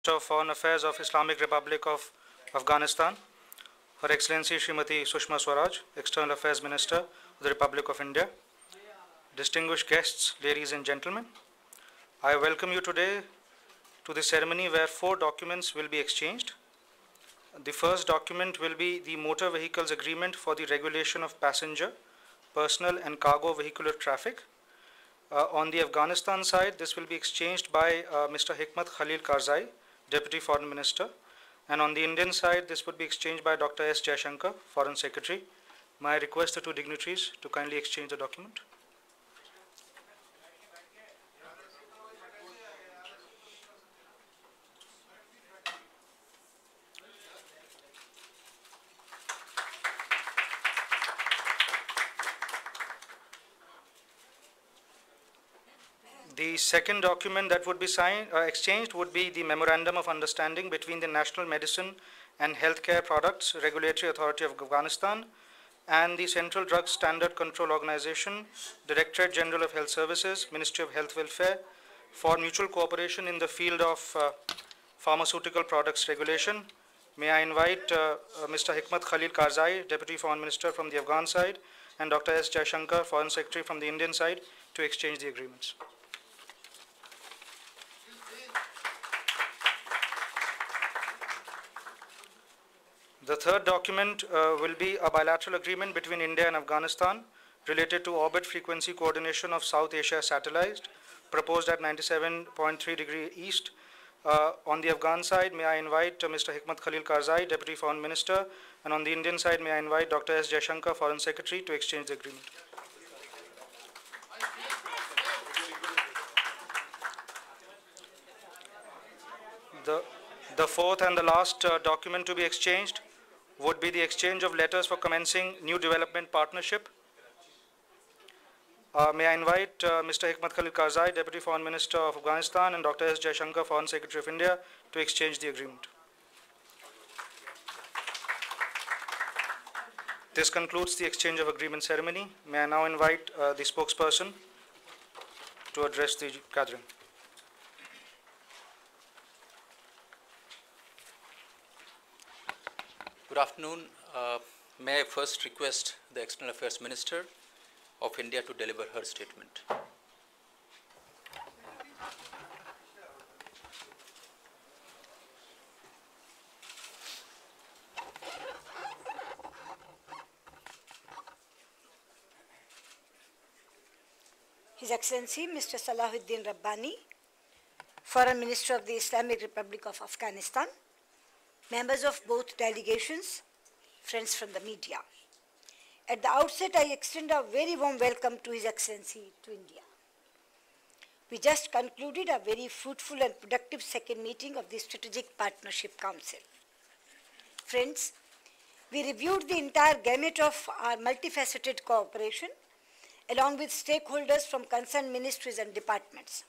Minister of Foreign Affairs of Islamic Republic of Afghanistan, Her Excellency Srimati Sushma Swaraj, External Affairs Minister of the Republic of India, distinguished guests, ladies and gentlemen, I welcome you today to the ceremony where 4 documents will be exchanged. The first document will be the Motor Vehicles Agreement for the regulation of passenger, personal and cargo vehicular traffic. On the Afghanistan side, this will be exchanged by Mr. Hikmat Khalil Karzai, Deputy Foreign Minister. And on the Indian side, this would be exchanged by Dr. S. Jaishankar, Foreign Secretary. May I request the 2 dignitaries to kindly exchange the document. The second document that would be exchanged would be the Memorandum of Understanding between the National Medicine and Healthcare Products Regulatory Authority of Afghanistan and the Central Drug Standard Control Organization, Directorate General of Health Services, Ministry of Health Welfare, for mutual cooperation in the field of pharmaceutical products regulation. May I invite Mr. Hikmat Khalil Karzai, Deputy Foreign Minister from the Afghan side, and Dr. S. Jaishankar, Foreign Secretary from the Indian side, to exchange the agreements. The third document will be a bilateral agreement between India and Afghanistan related to orbit frequency coordination of South Asia satellites, proposed at 97.3 degree east. On the Afghan side, may I invite Mr. Hikmat Khalil Karzai, Deputy Foreign Minister, and on the Indian side, may I invite Dr. S. Jaishankar, Foreign Secretary, to exchange the agreement. The fourth and the last document to be exchanged would be the exchange of letters for commencing new development partnership. May I invite Mr. Hikmat Khalil Karzai, Deputy Foreign Minister of Afghanistan, and Dr. S. Jaishankar, Foreign Secretary of India, to exchange the agreement. This concludes the exchange of agreement ceremony. May I now invite the spokesperson to address the gathering. Good afternoon. May I first request the External Affairs Minister of India to deliver her statement. His Excellency Mr. Salahuddin Rabbani, Foreign Minister of the Islamic Republic of Afghanistan, members of both delegations, friends from the media. At the outset, I extend a very warm welcome to His Excellency to India. We just concluded a very fruitful and productive second meeting of the Strategic Partnership Council. Friends, we reviewed the entire gamut of our multifaceted cooperation along with stakeholders from concerned ministries and departments.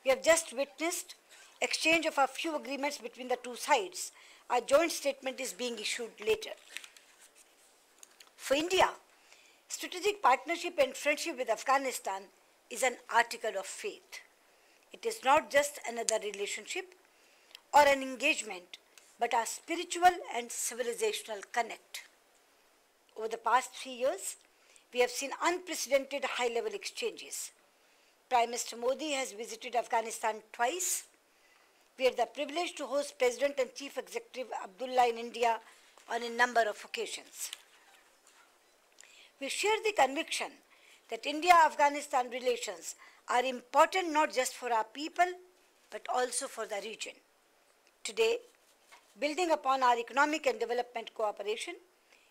We have just witnessed exchange of a few agreements between the two sides. A joint statement is being issued later. For India, strategic partnership and friendship with Afghanistan is an article of faith. It is not just another relationship or an engagement, but a spiritual and civilizational connect. Over the past 3 years, we have seen unprecedented high-level exchanges. Prime Minister Modi has visited Afghanistan twice. We had the privilege to host President and Chief Executive Abdullah in India on a number of occasions. We share the conviction that India-Afghanistan relations are important not just for our people, but also for the region. Today, building upon our economic and development cooperation,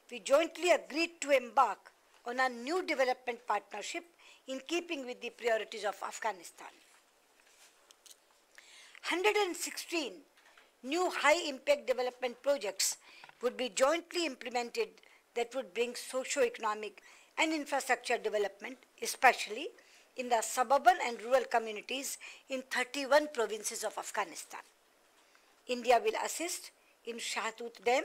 we jointly agreed to embark on a new development partnership in keeping with the priorities of Afghanistan. 116 new high-impact development projects would be jointly implemented that would bring socio-economic and infrastructure development, especially in the suburban and rural communities in 31 provinces of Afghanistan. India will assist in Shahtut Dam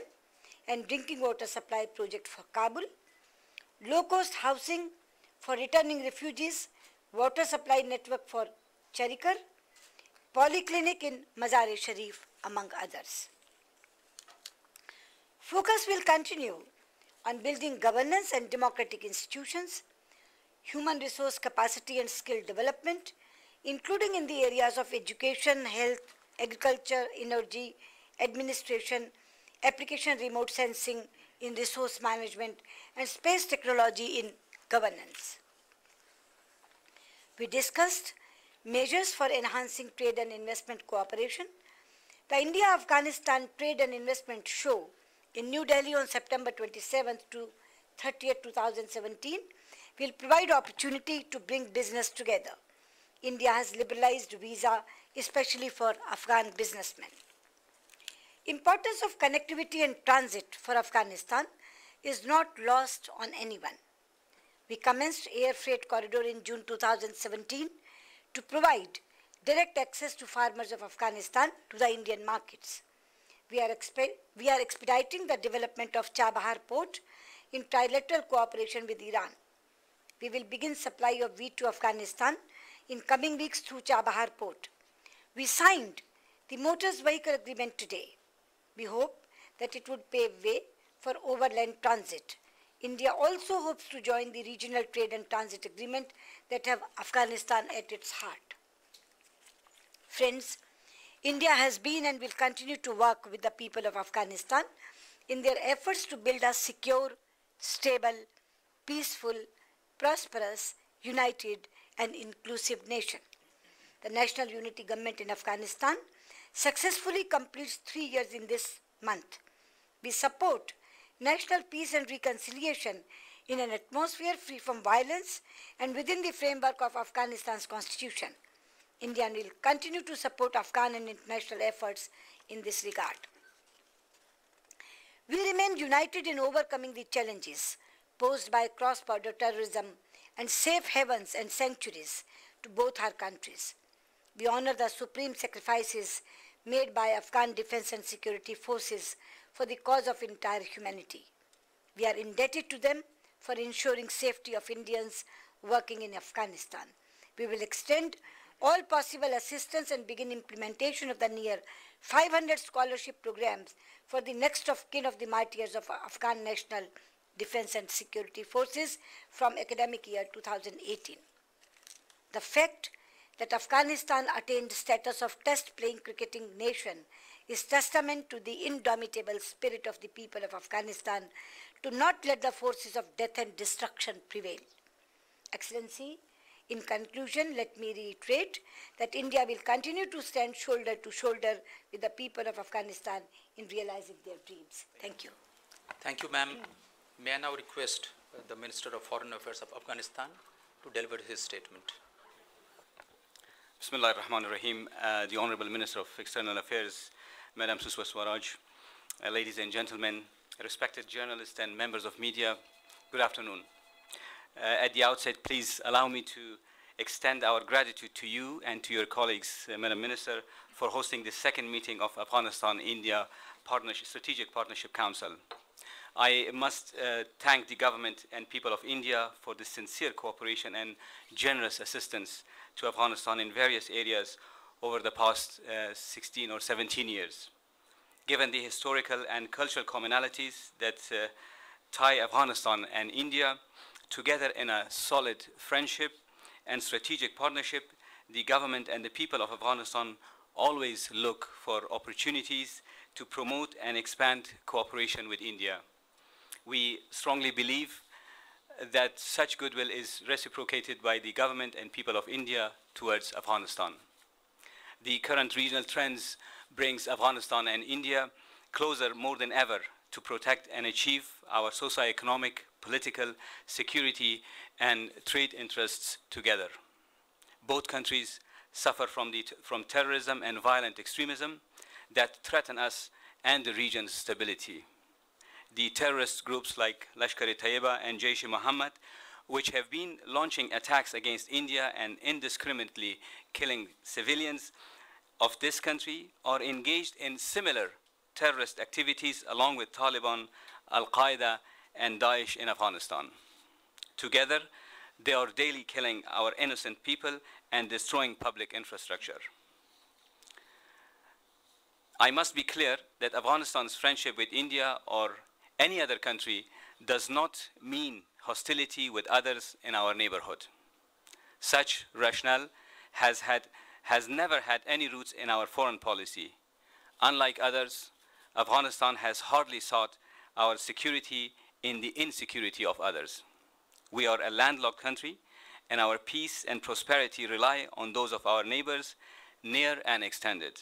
and drinking water supply project for Kabul, low-cost housing for returning refugees, water supply network for Charikar, polyclinic in Mazar-e Sharif, among others. Focus will continue on building governance and democratic institutions, human resource capacity and skill development, including in the areas of education, health, agriculture, energy, administration, application remote sensing in resource management, and space technology in governance. We discussed measures for enhancing trade and investment cooperation. The India-Afghanistan Trade and Investment Show in New Delhi on September 27th to 30th, 2017 will provide opportunity to bring business together. India has liberalized visa, especially for Afghan businessmen. Importance of connectivity and transit for Afghanistan is not lost on anyone. We commenced air freight corridor in June 2017 to provide direct access to farmers of Afghanistan to the Indian markets. We are expediting the development of Chabahar port in trilateral cooperation with Iran. We will begin supply of wheat to Afghanistan in coming weeks through Chabahar port. We signed the motors vehicle agreement today. We hope that it would pave way for overland transit. India also hopes to join the regional trade and transit agreement that have Afghanistan at its heart. Friends, India has been and will continue to work with the people of Afghanistan in their efforts to build a secure, stable, peaceful, prosperous, united, and inclusive nation. The National Unity Government in Afghanistan successfully completes 3 years in this month. We support national peace and reconciliation in an atmosphere free from violence and within the framework of Afghanistan's constitution. India will continue to support Afghan and international efforts in this regard. We remain united in overcoming the challenges posed by cross-border terrorism and safe havens and sanctuaries to both our countries. We honor the supreme sacrifices made by Afghan defense and security forces for the cause of entire humanity. We are indebted to them for ensuring safety of Indians working in Afghanistan. We will extend all possible assistance and begin implementation of the near 500 scholarship programs for the next of kin of the martyrs of Afghan National Defense and Security Forces from academic year 2018. The fact that Afghanistan attained status of test-playing cricketing nation is testament to the indomitable spirit of the people of Afghanistan to not let the forces of death and destruction prevail. Excellency, in conclusion, let me reiterate that India will continue to stand shoulder to shoulder with the people of Afghanistan in realizing their dreams. Thank you. Thank you, ma'am. May I now request the Minister of Foreign Affairs of Afghanistan to deliver his statement. Bismillah ar-Rahman ar-Rahim. The Honorable Minister of External Affairs, Madam Sushma Swaraj, ladies and gentlemen, respected journalists and members of media, good afternoon. At the outset, please allow me to extend our gratitude to you and to your colleagues, Madam Minister, for hosting the second meeting of Afghanistan-India Strategic Partnership Council. I must thank the government and people of India for the sincere cooperation and generous assistance to Afghanistan in various areas over the past 16 or 17 years. Given the historical and cultural commonalities that tie Afghanistan and India together in a solid friendship and strategic partnership, the government and the people of Afghanistan always look for opportunities to promote and expand cooperation with India. We strongly believe that such goodwill is reciprocated by the government and people of India towards Afghanistan. The current regional trends brings Afghanistan and India closer more than ever to protect and achieve our socio-economic, political, security, and trade interests together. Both countries suffer from terrorism and violent extremism that threaten us and the region's stability. The terrorist groups like Lashkar-e-Taiba and Jaish-e-Mohammed, which have been launching attacks against India and indiscriminately killing civilians of this country, are engaged in similar terrorist activities along with Taliban, Al-Qaeda, and Daesh in Afghanistan. Together, they are daily killing our innocent people and destroying public infrastructure. I must be clear that Afghanistan's friendship with India or any other country does not mean hostility with others in our neighborhood. Such rationale has never had any roots in our foreign policy. Unlike others, Afghanistan has hardly sought our security in the insecurity of others. We are a landlocked country, and our peace and prosperity rely on those of our neighbors, near and extended.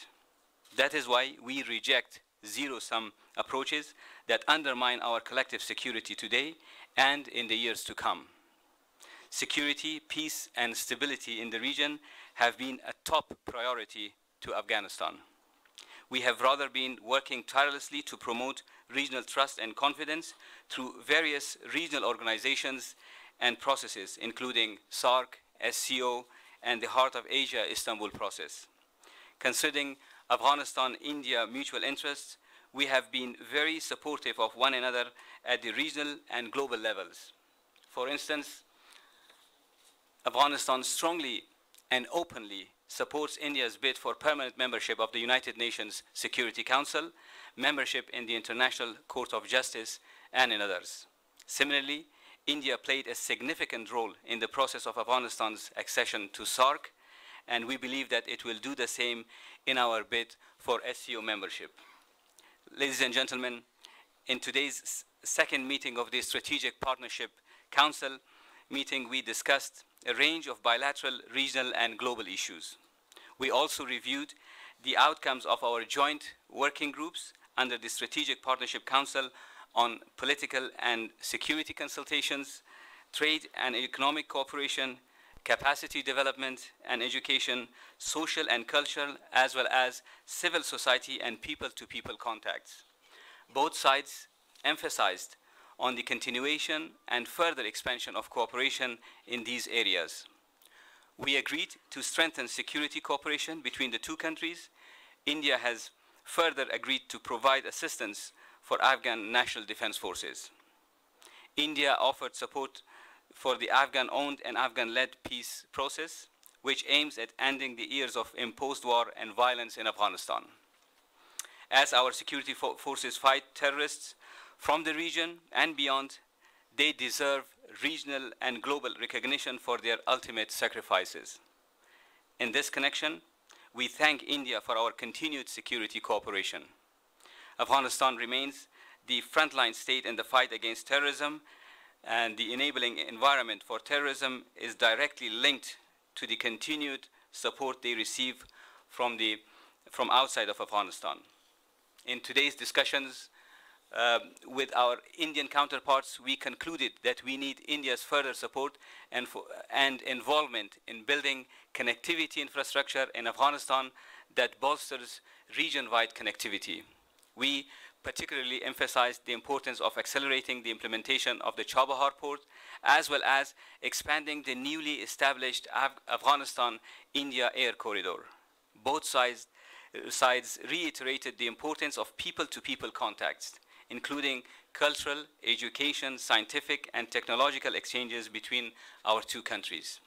That is why we reject zero-sum approaches that undermine our collective security today and in the years to come. Security, peace, and stability in the region have been a top priority to Afghanistan. We have rather been working tirelessly to promote regional trust and confidence through various regional organizations and processes, including SARC, SCO, and the Heart of Asia Istanbul process. Considering Afghanistan-India mutual interests, we have been very supportive of one another at the regional and global levels. For instance, Afghanistan strongly and openly supports India's bid for permanent membership of the United Nations Security Council, membership in the International Court of Justice, and in others. Similarly, India played a significant role in the process of Afghanistan's accession to SARC, and we believe that it will do the same in our bid for SCO membership. Ladies and gentlemen, in today's second meeting of the Strategic Partnership Council meeting, we discussed a range of bilateral, regional, and global issues. We also reviewed the outcomes of our joint working groups under the Strategic Partnership Council on political and security consultations, trade and economic cooperation, capacity development and education, social and cultural, as well as civil society and people-to-people contacts. Both sides emphasized on the continuation and further expansion of cooperation in these areas. We agreed to strengthen security cooperation between the two countries. India has further agreed to provide assistance for Afghan National Defense Forces. India offered support for the Afghan-owned and Afghan-led peace process, which aims at ending the years of imposed war and violence in Afghanistan. As our security forces fight terrorists from the region and beyond, they deserve regional and global recognition for their ultimate sacrifices. In this connection, we thank India for our continued security cooperation. Afghanistan remains the frontline state in the fight against terrorism, and the enabling environment for terrorism is directly linked to the continued support they receive from outside of Afghanistan. In today's discussions with our Indian counterparts, we concluded that we need India's further support and involvement in building connectivity infrastructure in Afghanistan that bolsters region-wide connectivity. We particularly emphasized the importance of accelerating the implementation of the Chabahar port, as well as expanding the newly established Afghanistan-India air corridor. Both sides reiterated the importance of people-to-people contacts, including cultural, education, scientific, and technological exchanges between our two countries.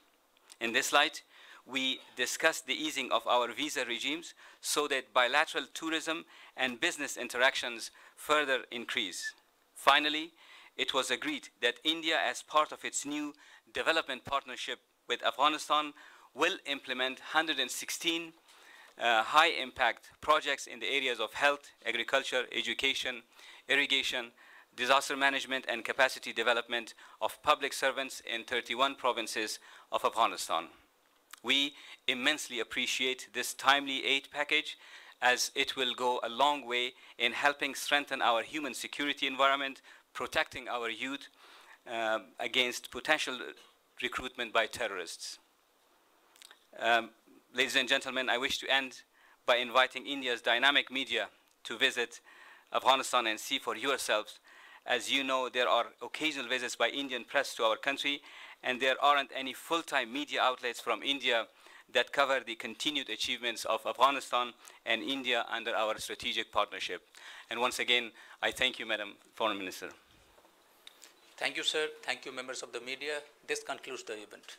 In this light, we discussed the easing of our visa regimes so that bilateral tourism and business interactions further increase. Finally, it was agreed that India, as part of its new development partnership with Afghanistan, will implement 116 high-impact projects in the areas of health, agriculture, education, irrigation, disaster management, and capacity development of public servants in 31 provinces of Afghanistan. We immensely appreciate this timely aid package, as it will go a long way in helping strengthen our human security environment, protecting our youth against potential recruitment by terrorists. Ladies and gentlemen, I wish to end by inviting India's dynamic media to visit Afghanistan and see for yourselves. As you know, there are occasional visits by Indian press to our country, and there aren't any full-time media outlets from India that cover the continued achievements of Afghanistan and India under our strategic partnership. And once again, I thank you, Madam Foreign Minister. Thank you, sir. Thank you, members of the media. This concludes the event.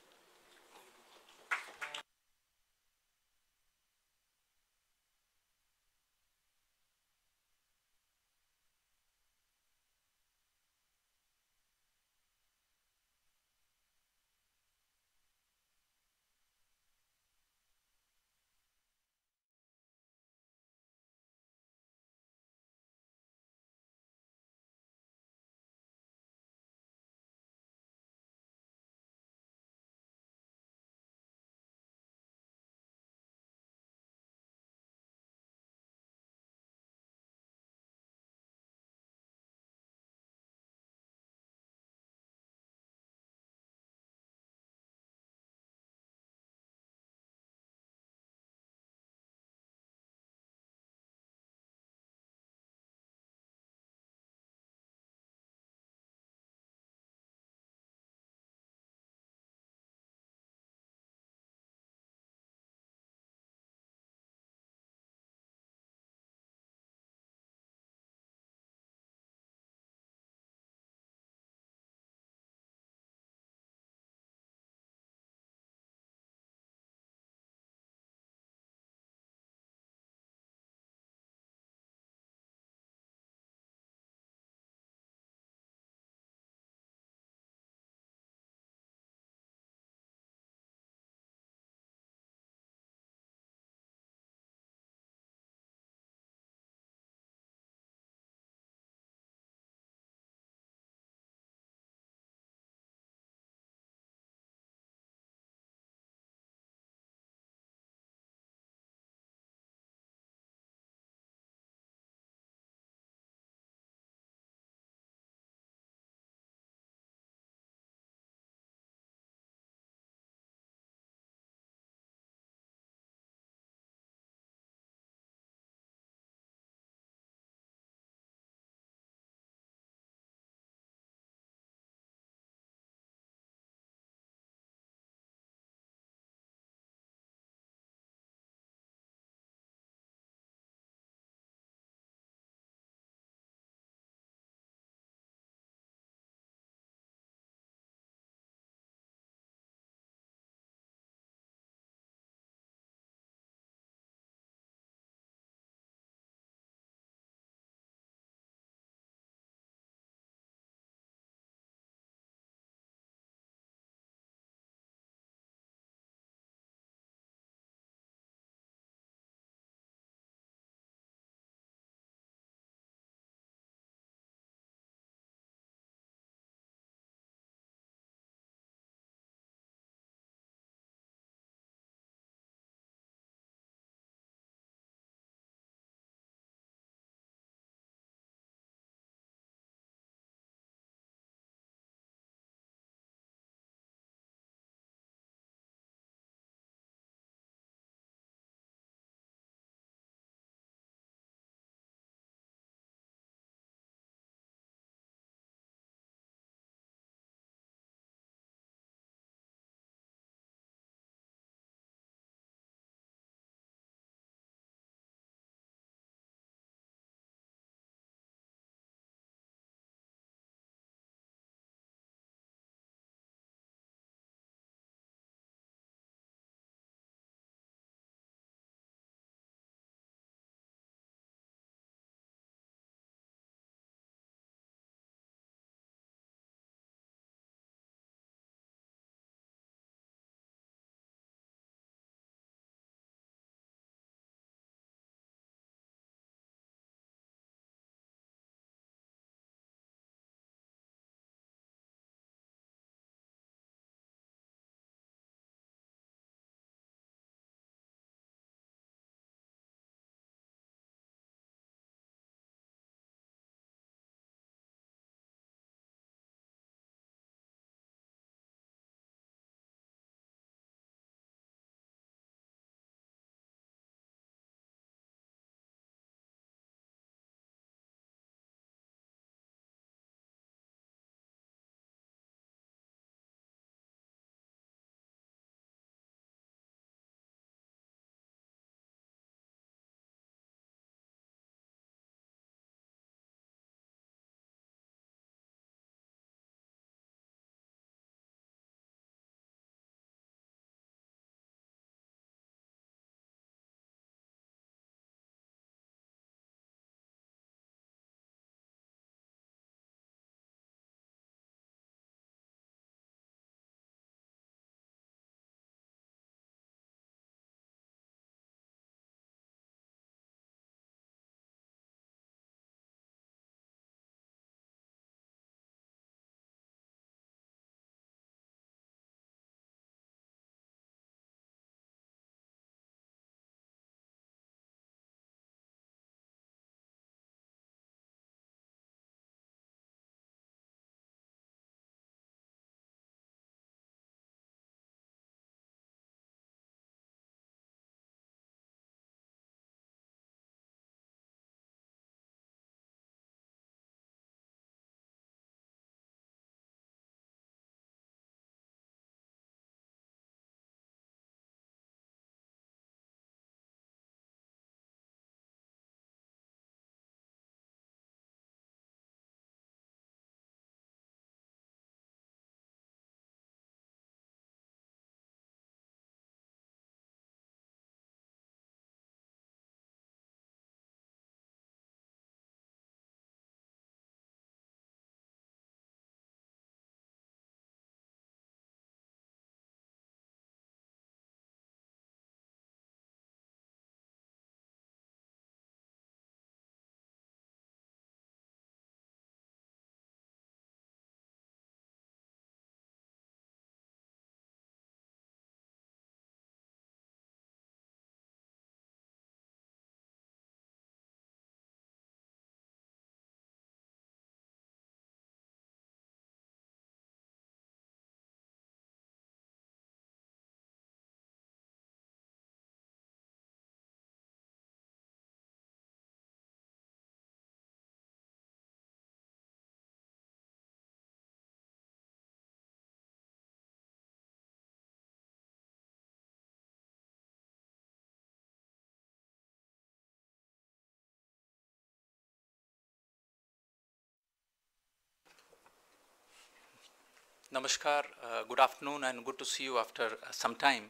Namaskar, good afternoon, and good to see you after some time.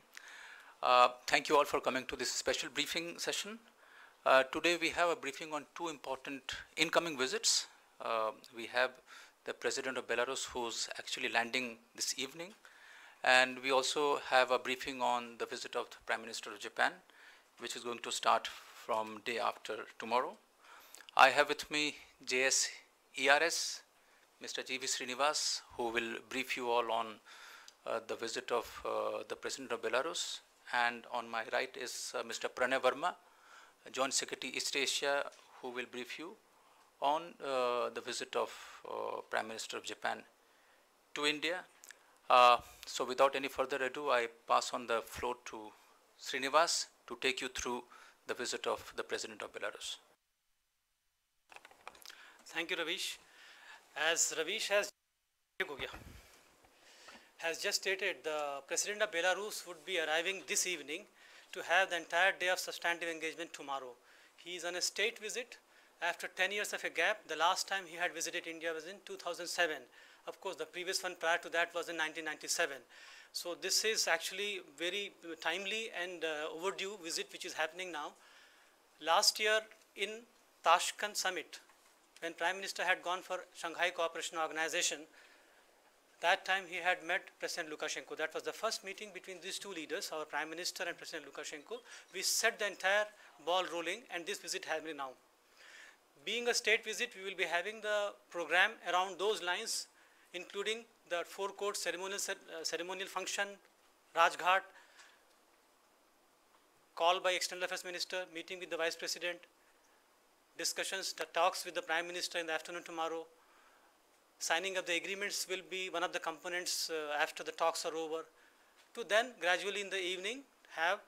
Thank you all for coming to this special briefing session. Today we have a briefing on two important incoming visits. We have the President of Belarus, who's actually landing this evening, and we also have a briefing on the visit of the Prime Minister of Japan, which is going to start from day after tomorrow. I have with me JS-ERS, Mr. G.V. Srinivas, who will brief you all on the visit of the President of Belarus. And on my right is Mr. Pranay Verma, Joint Secretary East Asia, who will brief you on the visit of Prime Minister of Japan to India. So without any further ado, I pass on the floor to Srinivas to take you through the visit of the President of Belarus. Thank you, Ravish. As Ravish has just stated, the President of Belarus would be arriving this evening to have the entire day of substantive engagement tomorrow. He is on a state visit after 10 years of a gap. The last time he had visited India was in 2007. Of course, the previous one prior to that was in 1997. So this is actually very timely and overdue visit which is happening now. Last year in Tashkent summit, when Prime Minister had gone for Shanghai Cooperation Organization, that time he had met President Lukashenko. That was the first meeting between these two leaders, our Prime Minister and President Lukashenko. We set the entire ball rolling, and this visit happening now. Being a state visit, we will be having the program around those lines, including the forecourt ceremonial function, Rajghat, call by External Affairs Minister, meeting with the Vice President, discussions, the talks with the Prime Minister in the afternoon tomorrow. Signing of the agreements will be one of the components after the talks are over. To then gradually in the evening have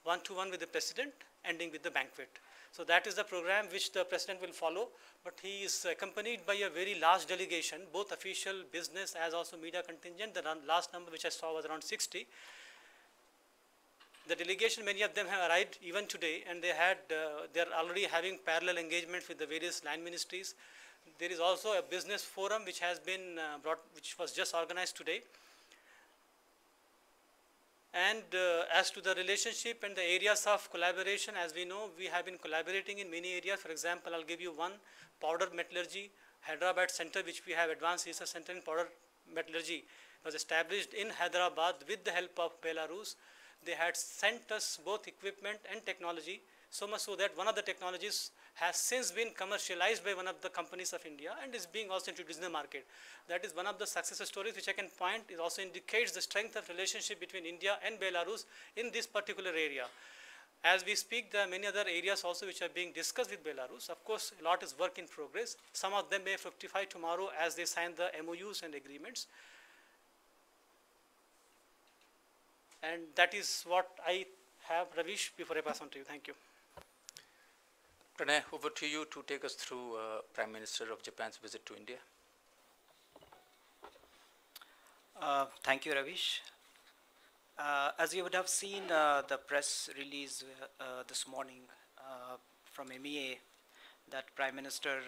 one-to-one with the President, ending with the banquet. So that is the program which the President will follow, but he is accompanied by a very large delegation, both official, business, as also media contingent. The last number which I saw was around 60. The delegation, many of them have arrived even today, and they are already having parallel engagements with the various line ministries. There is also a business forum which has been which was just organized today. And as to the relationship and the areas of collaboration, as we know, we have been collaborating in many areas. For example, I'll give you one: powder metallurgy. Hyderabad Center, which we have Advanced Research Center in powder metallurgy, was established in Hyderabad with the help of Belarus. They had sent us both equipment and technology, so much so that one of the technologies has since been commercialized by one of the companies of India and is being also introduced in the market. That is one of the success stories which I can point. It also indicates the strength of relationship between India and Belarus in this particular area. As we speak, there are many other areas also which are being discussed with Belarus. Of course, a lot is work in progress. Some of them may fructify tomorrow as they sign the MOUs and agreements. And that is what I have, Ravish, before I pass on to you. Thank you. Pranay, over to you to take us through Prime Minister of Japan's visit to India. Thank you, Ravish. As you would have seen the press release this morning from MEA, that Prime Minister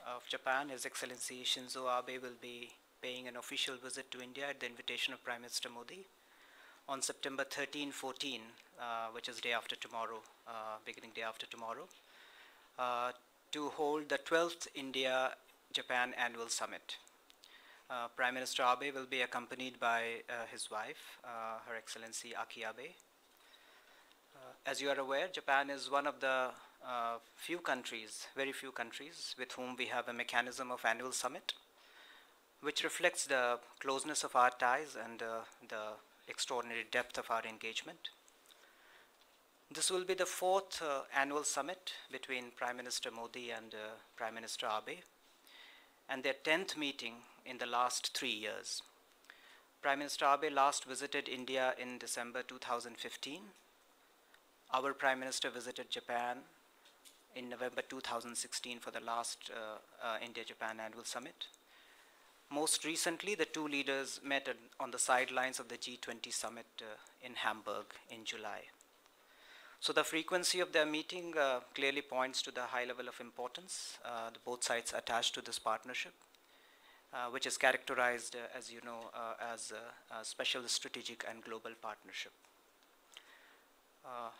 of Japan, His Excellency Shinzo Abe, will be paying an official visit to India at the invitation of Prime Minister Modi on September 13-14, which is day after tomorrow, beginning day after tomorrow, to hold the 12th India-Japan Annual Summit. Prime Minister Abe will be accompanied by his wife, Her Excellency Aki Abe. As you are aware, Japan is one of the few countries, very few countries, with whom we have a mechanism of annual summit, which reflects the closeness of our ties and the extraordinary depth of our engagement. This will be the fourth annual summit between Prime Minister Modi and Prime Minister Abe, and their 10th meeting in the last 3 years. Prime Minister Abe last visited India in December 2015. Our Prime Minister visited Japan in November 2016 for the last India-Japan Annual Summit. Most recently, the two leaders met on the sidelines of the G20 summit in Hamburg in July. So the frequency of their meeting clearly points to the high level of importance both sides attach to this partnership. which is characterized, as you know, as a special strategic and global partnership.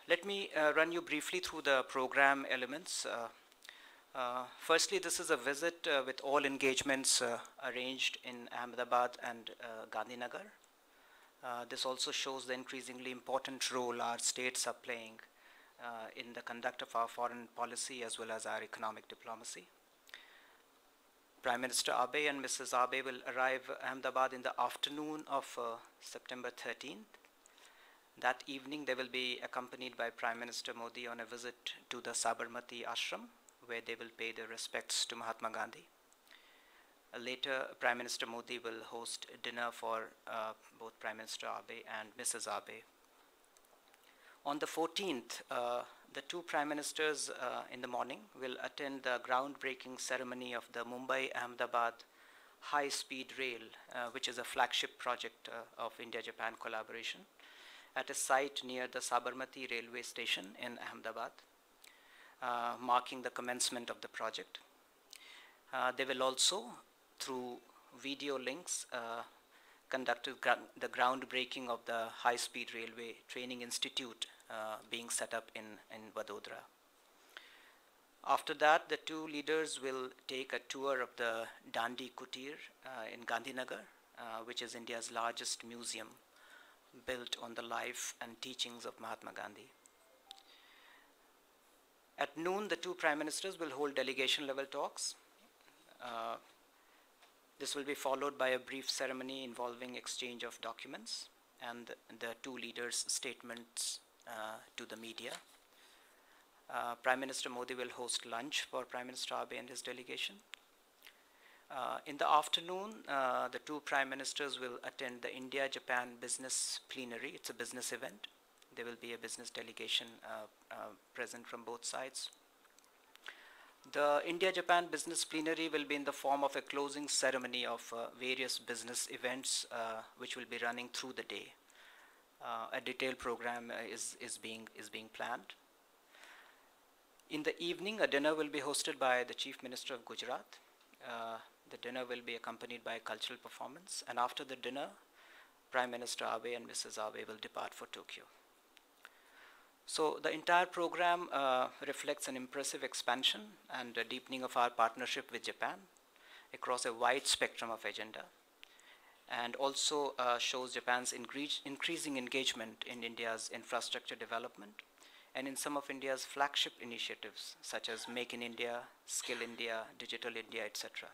Let me run you briefly through the program elements. Firstly, this is a visit with all engagements arranged in Ahmedabad and Gandhinagar. This also shows the increasingly important role our states are playing in the conduct of our foreign policy as well as our economic diplomacy. Prime Minister Abe and Mrs. Abe will arrive Ahmedabad in the afternoon of September 13th. That evening, they will be accompanied by Prime Minister Modi on a visit to the Sabarmati Ashram, where they will pay their respects to Mahatma Gandhi. Later, Prime Minister Modi will host dinner for both Prime Minister Abe and Mrs. Abe. On the 14th, the two Prime Ministers in the morning will attend the groundbreaking ceremony of the Mumbai-Ahmedabad high-speed rail, which is a flagship project of India-Japan collaboration, at a site near the Sabarmati railway station in Ahmedabad, marking the commencement of the project. They will also, through video links, conduct the groundbreaking of the high-speed railway training institute being set up in Vadodara. After that, the two leaders will take a tour of the Dandi Kutir in Gandhinagar, which is India's largest museum built on the life and teachings of Mahatma Gandhi. At noon, the two Prime Ministers will hold delegation-level talks. This will be followed by a brief ceremony involving exchange of documents and the two leaders' statements to the media. Prime Minister Modi will host lunch for Prime Minister Abe and his delegation. In the afternoon, the two Prime Ministers will attend the India-Japan Business Plenary. It's a business event. There will be a business delegation present from both sides. The India-Japan Business Plenary will be in the form of a closing ceremony of various business events which will be running through the day. A detailed program is being planned. In the evening, a dinner will be hosted by the Chief Minister of Gujarat. The dinner will be accompanied by a cultural performance, and after the dinner, Prime Minister Abe and Mrs. Abe will depart for Tokyo. So the entire program reflects an impressive expansion and a deepening of our partnership with Japan across a wide spectrum of agenda, and also shows Japan's increasing engagement in India's infrastructure development and in some of India's flagship initiatives such as Make in India, Skill India, Digital India, etc.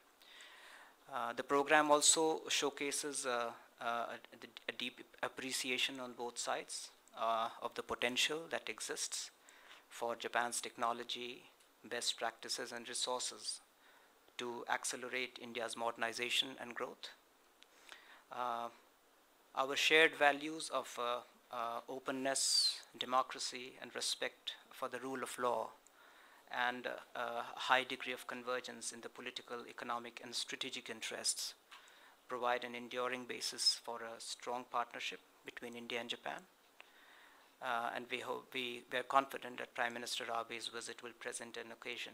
The program also showcases a deep appreciation on both sides of the potential that exists for Japan's technology, best practices and resources to accelerate India's modernization and growth. Our shared values of openness, democracy, and respect for the rule of law, and a high degree of convergence in the political, economic, and strategic interests provide an enduring basis for a strong partnership between India and Japan. And we are confident that Prime Minister Abe's visit will present an occasion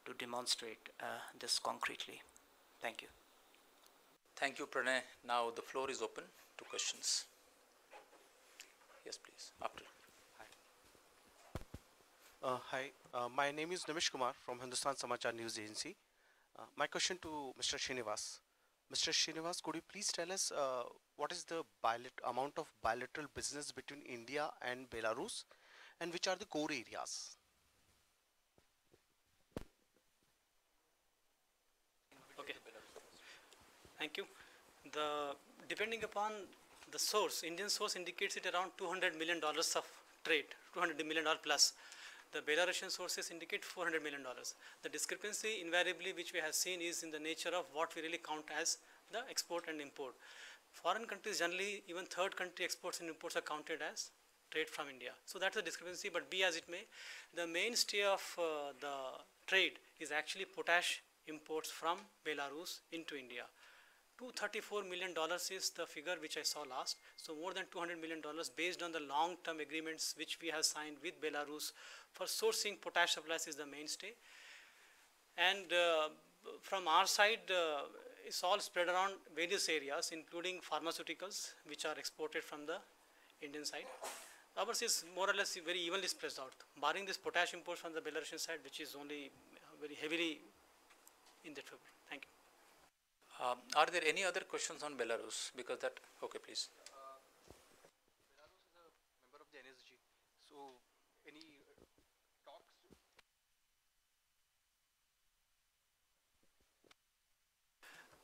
to demonstrate this concretely. Thank you. Thank you, Pranay. Now the floor is open to questions. Yes, please. After. Hi, my name is Nimish Kumar from Hindustan Samachar News Agency. My question to Mr. Srinivas. Mr. Srinivas, could you please tell us what is the amount of bilateral business between India and Belarus, and which are the core areas? Okay. Thank you. Depending upon the source, Indian source indicates it around $200 million of trade, $200 million plus. The Belarusian sources indicate $400 million. The discrepancy invariably which we have seen is in the nature of what we really count as the export and import. Foreign countries generally, even third country exports and imports are counted as trade from India. So that's the discrepancy, but be as it may, the mainstay of the trade is actually potash imports from Belarus into India. $234 million is the figure which I saw last. So more than $200 million based on the long-term agreements which we have signed with Belarus for sourcing potash supplies is the mainstay. And from our side, it's all spread around various areas, including pharmaceuticals, which are exported from the Indian side. Ours is more or less very evenly spread out, barring this potash import from the Belarusian side, which is only very heavily in that favor. Thank you. Are there any other questions on Belarus? Because that, okay, please. Belarus is a member of the NSG. So, any talks?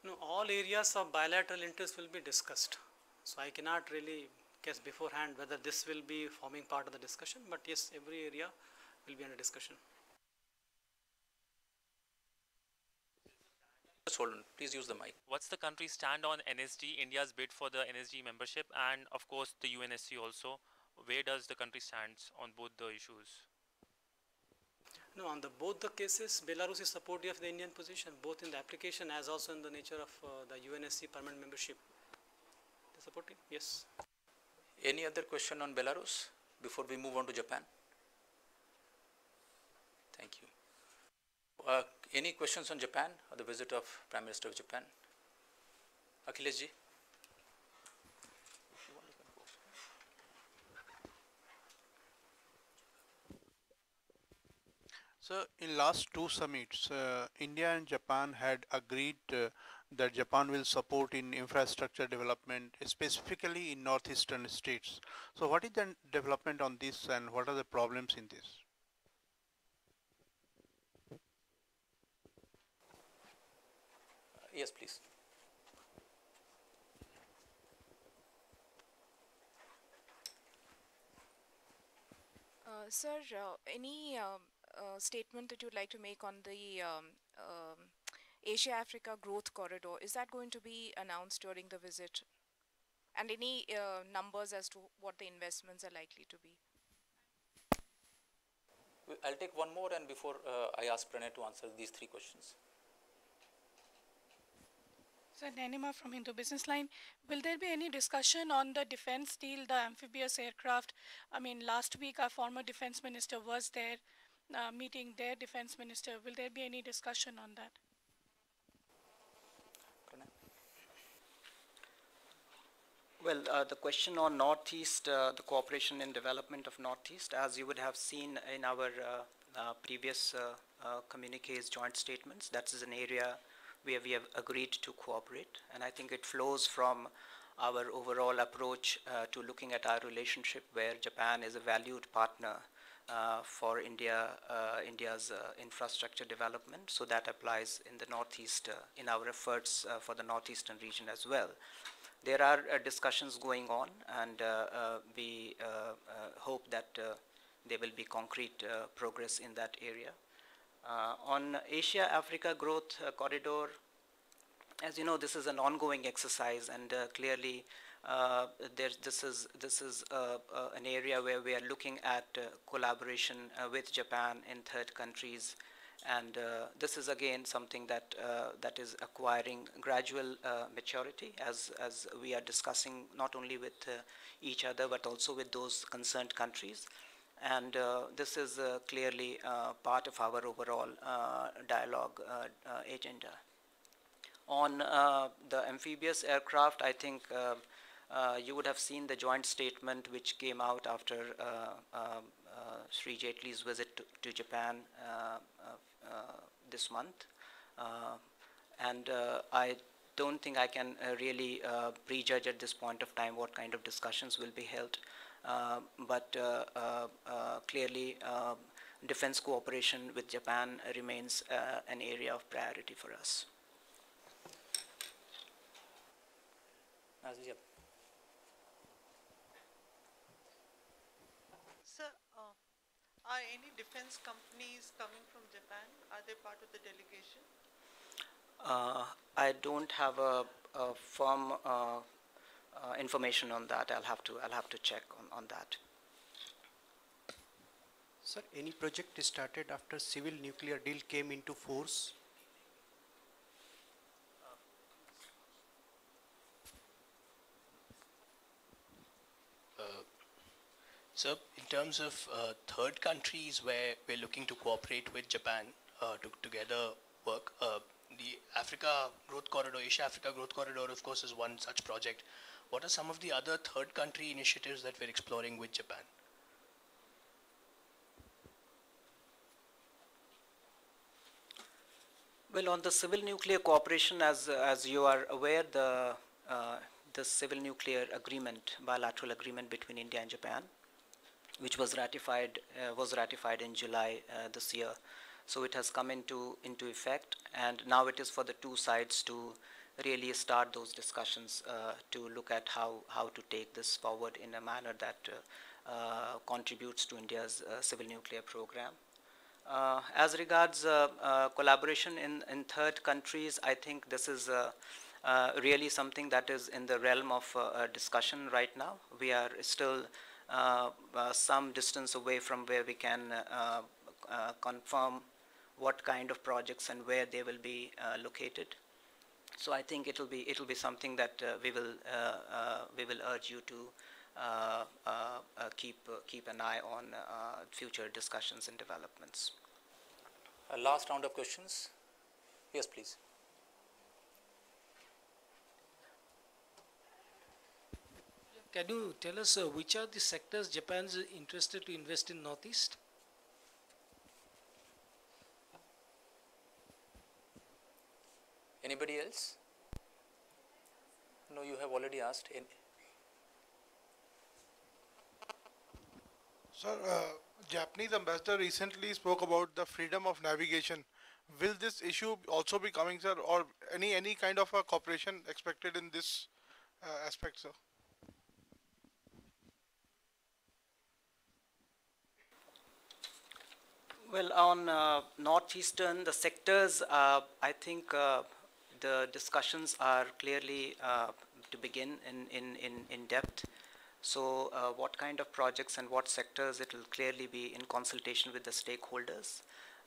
No, all areas of bilateral interest will be discussed. So I cannot really guess beforehand whether this will be forming part of the discussion, but yes, every area will be under discussion. Just hold on, please use the mic. What's the country's stand on NSG, India's bid for the NSG membership, and of course the UNSC also? Where does the country stand on both the issues? No, on both the cases, Belarus is supportive of the Indian position, both in the application as also in the nature of the UNSC permanent membership. They supportive? Yes. Any other question on Belarus before we move on to Japan? Thank you. Any questions on Japan or the visit of Prime Minister of Japan? Akhilesh ji? So in last two summits, India and Japan had agreed that Japan will support in infrastructure development, specifically in northeastern states. So what is the development on this and what are the problems in this? Yes, please. Sir, any statement that you'd like to make on the Asia-Africa growth corridor? Is that going to be announced during the visit? And any numbers as to what the investments are likely to be? I'll take one more and before I ask Pranay to answer these three questions. So Nanima from Hindu Business Line, will there be any discussion on the defense deal, the amphibious aircraft? I mean, last week our former defense minister was there meeting their defense minister. Will there be any discussion on that? Pranay? Well, the question on Northeast, the cooperation and development of Northeast, as you would have seen in our previous communiques, joint statements, that is an area where we have agreed to cooperate, and I think it flows from our overall approach to looking at our relationship, where Japan is a valued partner for India's infrastructure development. So that applies in the Northeast, in our efforts for the Northeastern region as well. There are discussions going on, and we hope that there will be concrete progress in that area. On Asia-Africa growth corridor, as you know, this is an ongoing exercise, and clearly this is an area where we are looking at collaboration with Japan in third countries, and this is again something that that is acquiring gradual maturity as we are discussing not only with each other but also with those concerned countries. And this is clearly part of our overall dialogue agenda. On the amphibious aircraft, I think you would have seen the joint statement which came out after Sri Jaitley's visit to Japan this month. And I don't think I can really prejudge at this point of time what kind of discussions will be held. But clearly defense cooperation with Japan remains an area of priority for us. Sir, are any defense companies coming from Japan? Are they part of the delegation? I don't have a firm information on that. I'll have to check on that. Sir, any project started after civil nuclear deal came into force? So in terms of third countries where we're looking to cooperate with Japan to together work, the Africa Growth Corridor, Asia-Africa Growth Corridor, of course, is one such project. What are some of the other third country initiatives that we're exploring with Japan? Well, on the civil nuclear cooperation, as you are aware, the civil nuclear agreement, bilateral agreement between India and Japan, which was ratified in July this year. So it has come into effect, and now it is for the two sides to really start those discussions to look at how to take this forward in a manner that contributes to India's civil nuclear program. As regards collaboration in third countries, I think this is really something that is in the realm of discussion right now. We are still some distance away from where we can confirm what kind of projects and where they will be located. So I think it'll be something that we will urge you to keep an eye on future discussions and developments. Last round of questions. Yes, please. Can you tell us which are the sectors Japan is interested to invest in Northeast? Anybody else? No, you have already asked. Sir, Japanese ambassador recently spoke about the freedom of navigation. Will this issue also be coming, sir, or any kind of a cooperation expected in this aspect, sir? Well, on northeastern, the sectors, I think the discussions are clearly to begin in depth. So what kind of projects and what sectors, it will clearly be in consultation with the stakeholders,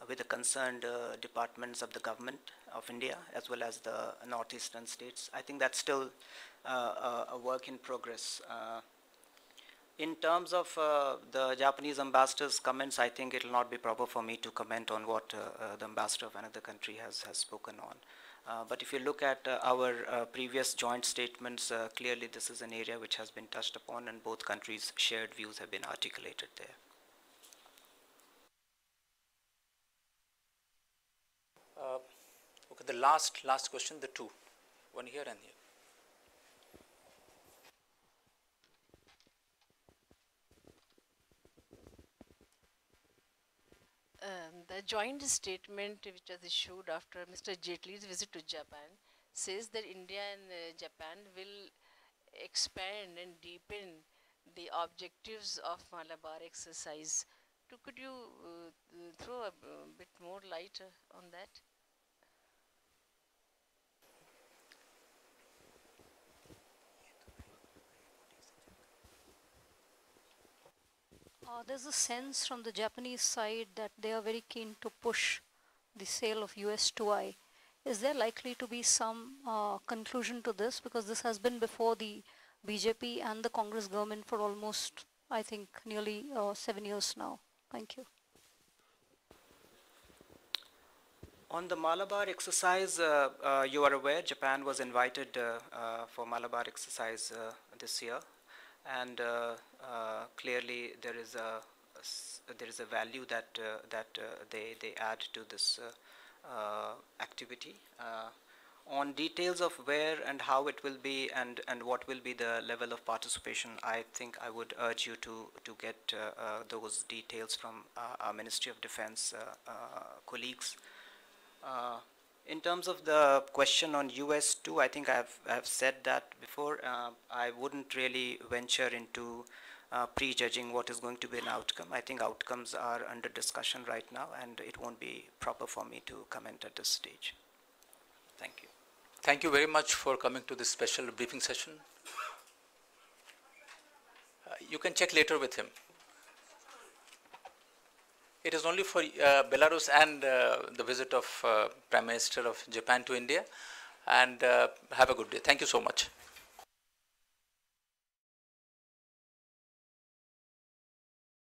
with the concerned departments of the government of India, as well as the northeastern states. I think that's still a work in progress. In terms of the Japanese ambassador's comments, I think it will not be proper for me to comment on what the ambassador of another country has spoken on. But if you look at our previous joint statements, clearly this is an area which has been touched upon, and both countries' shared views have been articulated there. Okay, the last question, the two, one here and here. The joint statement which was issued after Mr. Jaitley's visit to Japan says that India and Japan will expand and deepen the objectives of Malabar exercise. Could you throw a bit more light on that? There's a sense from the Japanese side that they are very keen to push the sale of US-2I. Is there likely to be some conclusion to this? Because this has been before the BJP and the Congress government for almost, I think, nearly 7 years now. Thank you. On the Malabar exercise, you are aware Japan was invited for Malabar exercise this year, and clearly there is a value that they add to this activity. On details of where and how it will be and what will be the level of participation, I think I would urge you to get those details from our Ministry of Defense colleagues. In terms of the question on US-2, I think I've said that before. I wouldn't really venture into prejudging what is going to be an outcome. I think outcomes are under discussion right now, and it won't be proper for me to comment at this stage. Thank you. Thank you very much for coming to this special briefing session. You can check later with him. It is only for Belarus and the visit of Prime Minister of Japan to India. And have a good day. Thank you so much.